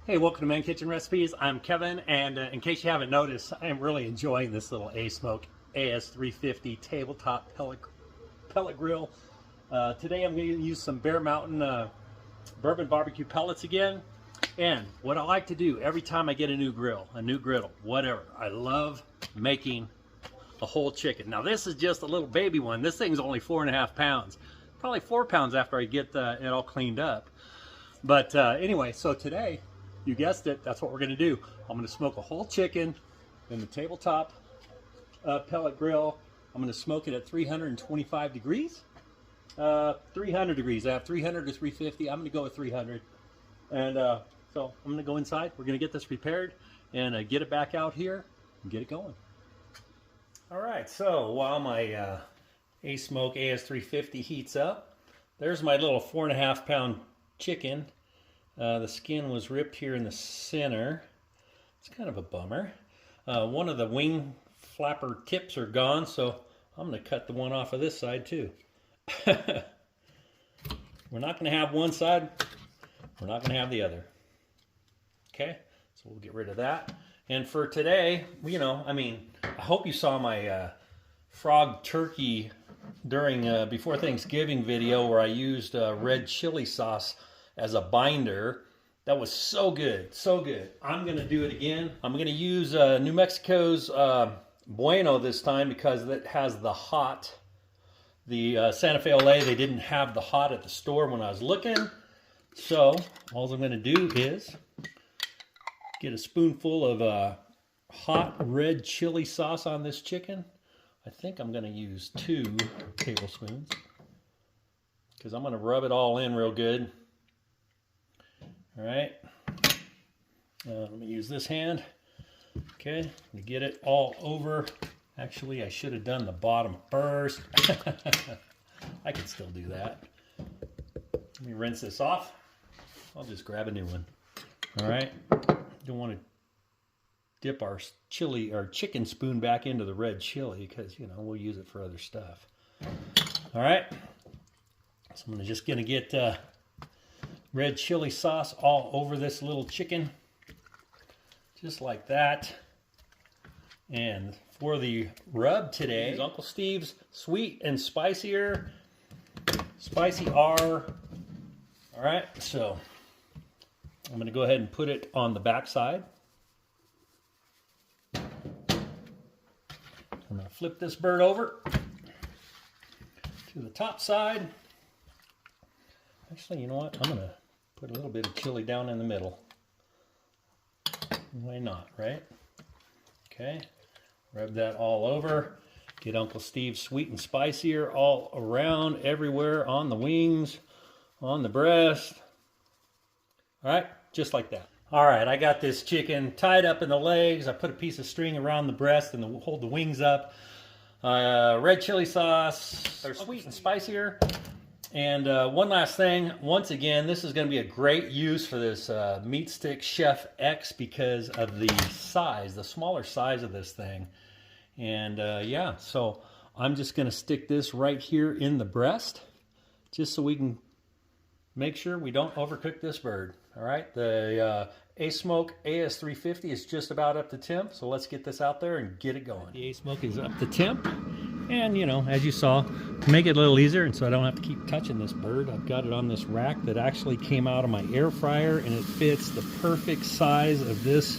Hey, welcome to ManKitchenRecipes. I'm Kevin, and in case you haven't noticed, I am really enjoying this little ASMOKE AS350 tabletop pellet grill. Today I'm going to use some Bear Mountain bourbon barbecue pellets again. And what I like to do every time I get a new grill, a new griddle, whatever, I love making a whole chicken. Now this is just a little baby one. This thing's only 4.5 pounds. Probably 4 pounds after I get it all cleaned up. But anyway, so today, you guessed it, that's what we're going to do. I'm going to smoke a whole chicken in the tabletop pellet grill. I'm going to smoke it at 325 degrees. 300 degrees. I have 300 to 350. I'm going to go with 300. And so I'm going to go inside. We're going to get this prepared and get it back out here and get it going. All right, so while my ASMOKE AS350 heats up, there's my little 4.5 pound chicken. The skin was ripped here in the center. It's kind of a bummer. One of the wing flapper tips are gone, so I'm going to cut the one off of this side too. We're not going to have one side. We're not going to have the other. Okay, so we'll get rid of that. And for today, you know, I hope you saw my frog turkey during before Thanksgiving video where I used red chili sauce as a binder. That was so good, so good. I'm gonna do it again. I'm gonna use New Mexico's Bueno this time because it has the hot. The Santa Fe LA, they didn't have the hot at the store when I was looking. So all I'm gonna do is get a spoonful of hot red chili sauce on this chicken. I think I'm gonna use 2 tablespoons because I'm gonna rub it all in real good. All right, let me use this hand, okay, to get it all over. Actually, I should have done the bottom first. I can still do that. Let me rinse this off. I'll just grab a new one. All right, don't want to dip our chili or chicken spoon back into the red chili because, you know, we'll use it for other stuff. All right, so I'm just gonna get red chili sauce all over this little chicken, just like that. And for the rub today is Uncle Steve's Sweet and Spicier, Spicy R. All right, so I'm gonna go ahead and put it on the back side. I'm gonna flip this bird over to the top side. Actually, you know what? I'm gonna put a little bit of chili down in the middle. Why not, right? Okay, rub that all over. Get Uncle Steve's Sweet and Spicier all around, everywhere, on the wings, on the breast. All right, just like that. All right, I got this chicken tied up in the legs. I put a piece of string around the breast and hold the wings up. Red chili sauce, or Sweet and Spicier. And one last thing, once again, this is going to be a great use for this MeatStick Chef X because of the size, the smaller size of this thing. And yeah, so I'm just going to stick this right here in the breast just so we can make sure we don't overcook this bird. All right, the ASMOKE AS350 is just about up to temp, so let's get this out there and get it going. The ASMOKE is up to temp. And, you know, as you saw, to make it a little easier and so I don't have to keep touching this bird, I've got it on this rack that actually came out of my air fryer, and it fits the perfect size of this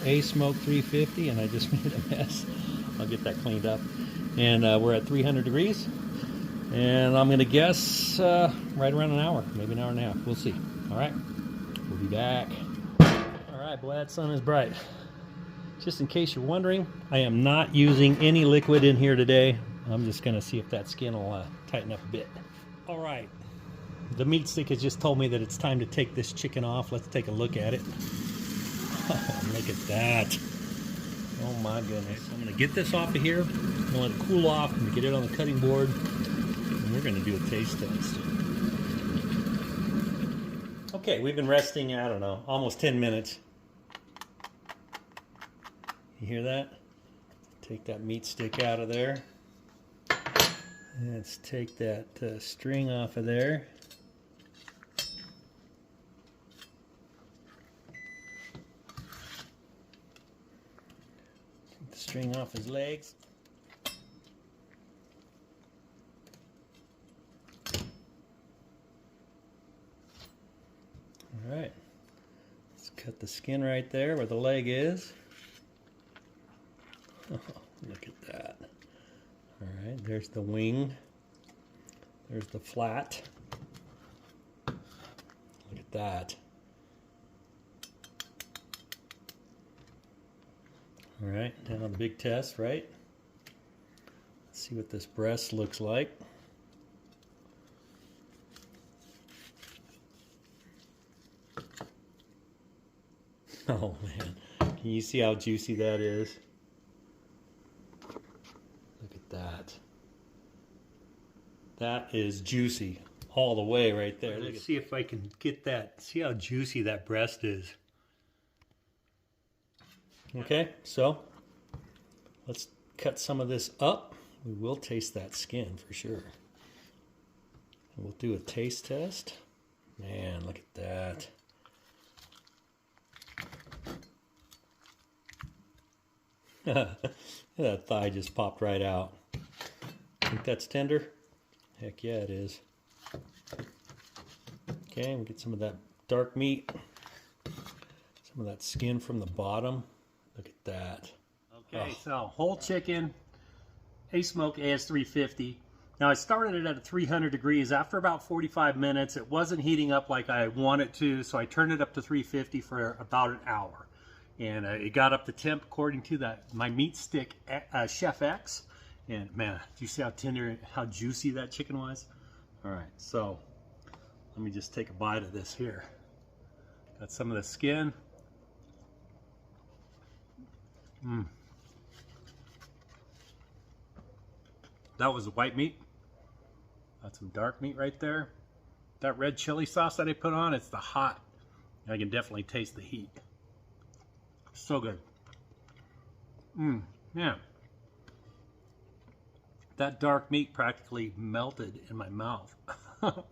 ASMOKE 350, and I just made a mess. I'll get that cleaned up. And we're at 300 degrees, and I'm going to guess right around an hour, maybe an hour and a half. We'll see. All right, we'll be back. All right, boy, that sun is bright. Just in case you're wondering, I am not using any liquid in here today. I'm just going to see if that skin will tighten up a bit. All right, the meat stick has just told me that it's time to take this chicken off. Let's take a look at it. Oh, look at that. Oh my goodness. I'm going to get this off of here. I'm going to let it cool off. I'm going to get it on the cutting board. And we're going to do a taste test. Okay, we've been resting, I don't know, almost 10 minutes. You hear that? Take that meat stick out of there. Let's take that string off of there. string off his legs. All right, let's cut the skin right there where the leg is. Oh, look at that. All right, there's the wing. There's the flat. Look at that. All right, now the big test, right? Let's see what this breast looks like. Oh man, can you see how juicy that is? Look at that. That is juicy all the way right there. Let's see if I can get that. See how juicy that breast is. Okay, so let's cut some of this up. We will taste that skin for sure. We'll do a taste test. Man, look at that. That thigh just popped right out. Think that's tender? Heck yeah, it is. Okay, we'll get some of that dark meat. Some of that skin from the bottom. Look at that. Okay, so whole chicken, ASMOKE AS350. Now I started it at 300 degrees. After about 45 minutes, it wasn't heating up like I wanted to, so I turned it up to 350 for about an hour. And it got up to temp according to my MeatStick Chef X. And man, do you see how tender, how juicy that chicken was? All right, so let me just take a bite of this here. Got some of the skin. That was the white meat. Got some dark meat right there. That red chili sauce that I put on, it's the hot. I can definitely taste the heat. So good. Yeah. That dark meat practically melted in my mouth. All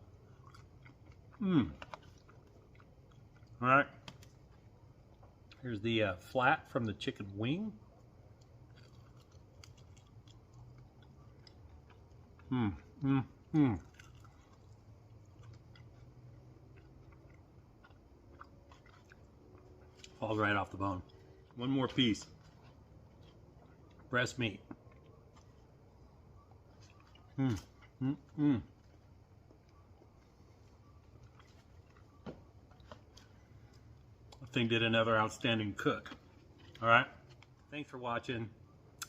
right. Here's the flat from the chicken wing. Falls right off the bone. One more piece. Breast meat. That thing did another outstanding cook. All right. Thanks for watching.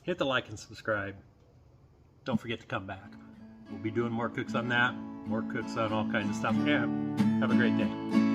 Hit the like and subscribe. Don't forget to come back. We'll be doing more cooks on that, more cooks on all kinds of stuff. Yeah. Have a great day.